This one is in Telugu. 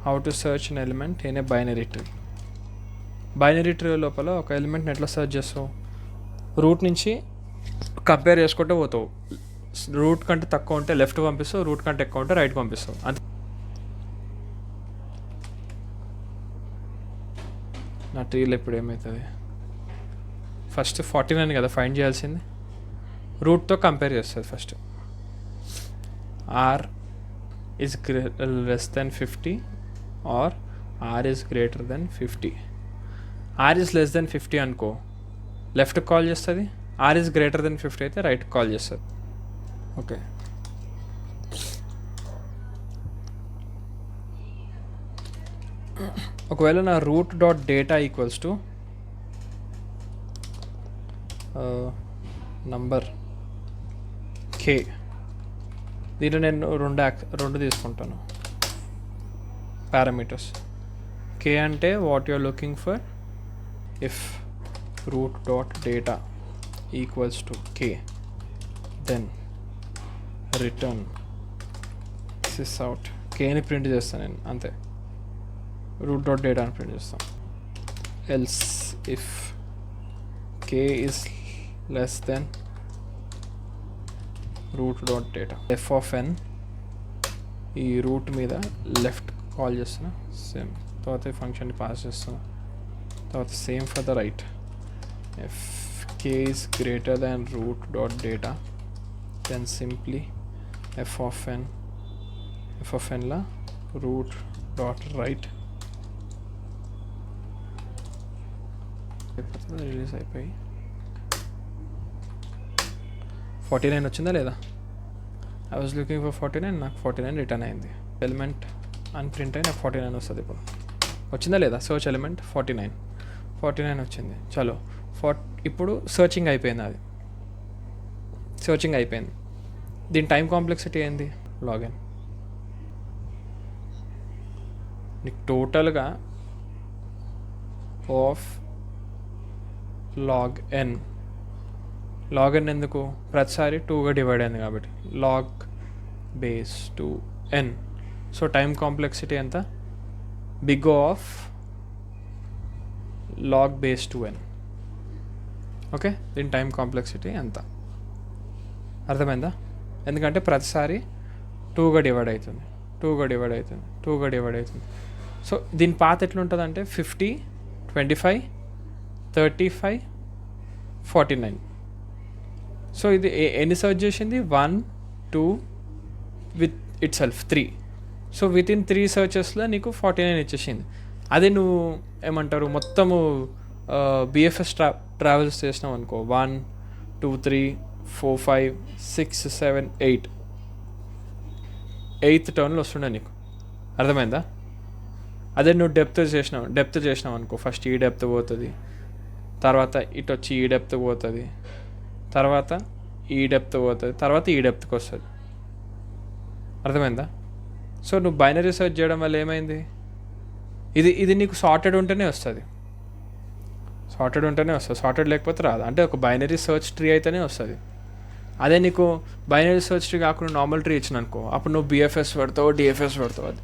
How to search an element in a binary tree. Binary tree లోపల ఒక ఎలిమెంట్ని ఎట్లా సర్చ్ చేస్తావు? రూట్ నుంచి కంపేర్ చేసుకుంటూ పోతావు. రూట్ కంటే తక్కువ ఉంటే లెఫ్ట్ పంపిస్తావు, రూట్ కంటే ఎక్కువ ఉంటే రైట్ పంపిస్తావు. అంతే. నా ట్రీలో ఇప్పుడు ఏమవుతుంది? ఫస్ట్ 49 కదా ఫైండ్ చేయాల్సింది. రూట్తో కంపేర్ చేస్తుంది first. R is less than 50 R R is greater than 50. R is less than 50 అనుకో, లెఫ్ట్కి కాల్ చేస్తుంది. ఆర్ ఈజ్ గ్రేటర్ దెన్ 50 అయితే రైట్కి కాల్ చేస్తుంది. ఓకే, ఒకవేళ నా root dot data equals to number K, దీంట్లో నేను రెండు తీసుకుంటాను పారామీటర్స్. కే అంటే what you are looking for. If root dot data equals to K, then return sys out. కేని ప్రింట్ చేస్తాను నేను, అంతే. రూట్ డాట్ డేటా అని ప్రింట్ చేస్తాం. Else if K is less than root dot data, F of N, ఈ రూట్ మీద లెఫ్ట్ కాల్ చేస్తున్నా, సేమ్. తర్వాత ఈ ఫంక్షన్ని పాస్ చేస్తున్నా. తర్వాత same for the right. If K is greater than root dot data, then simply F of ఎన్లా రూట్ డాట్ రైట్. రిలీజ్ అయిపోయి 49 వచ్చిందా లేదా? ఐ వాజ్ లుకింగ్ ఫర్ 49, నాకు 49 రిటర్న్ అయింది. ఎలిమెంట్ అని ప్రింట్ అయి నాకు 49 వస్తుంది. ఇప్పుడు వచ్చిందా లేదా? సర్చ్ ఎలిమెంట్ 49 వచ్చింది. చలో, ఇప్పుడు సర్చింగ్ అయిపోయింది. అది సర్చింగ్ అయిపోయింది. దీని టైం కాంప్లెక్సిటీ ఏంది? లాగిన్. నీకు టోటల్గా ఆఫ్ లాగ్ ఎన్ ఎందుకు? ప్రతిసారి 2గా డివైడ్ అయింది కాబట్టి log base 2n. So time complexity ఎంత? Big of log base 2n. Okay, దీని టైం కాంప్లెక్సిటీ ఎంత? అర్థమైందా? ఎందుకంటే ప్రతిసారి 2గా డివైడ్ అవుతుంది. సో దీని పాత్ ఎట్లుంటుంది అంటే 50, 25, 35, 49. సో ఇది ఎన్ని సర్చ్ చేసింది? 1, 2 with it self 3. So with in 3 సర్చెస్లో నీకు 49 ఇచ్చేసింది. అదే నువ్వు ఏమంటారు మొత్తము బిఎఫ్ఎస్ ట్రావెల్స్ చేసినావు అనుకో, 1, 2, 3, 4, 5, 6, 7, 8th టర్న్లో వస్తుండే నీకు. అర్థమైందా? అదే నువ్వు డెప్త్ చేసినావు అనుకో, ఫస్ట్ ఈ డెప్త్ పోతుంది, తర్వాత ఇటు వచ్చి ఈ డెప్త్ పోతుంది, తర్వాత ఈ డెప్త్ పోతుంది, తర్వాత ఈ డెప్త్కి వస్తుంది. అర్థమైందా? సో నువ్వు బైనరీ సెర్చ్ చేయడం వల్ల ఏమైంది? ఇది నీకు సార్టెడ్ ఉంటేనే వస్తుంది. సార్టెడ్ లేకపోతే రాదు. అంటే ఒక బైనరీ సెర్చ్ ట్రీ అయితేనే వస్తుంది. అదే నీకు బైనరీ సెర్చ్ ట్రీ కాకుండా నార్మల్ ట్రీ ఇచ్చిన అనుకో, అప్పుడు నువ్వు బిఎఫ్ఎస్ పెడతావు, డిఎఫ్ఎస్ పెడతావు. అది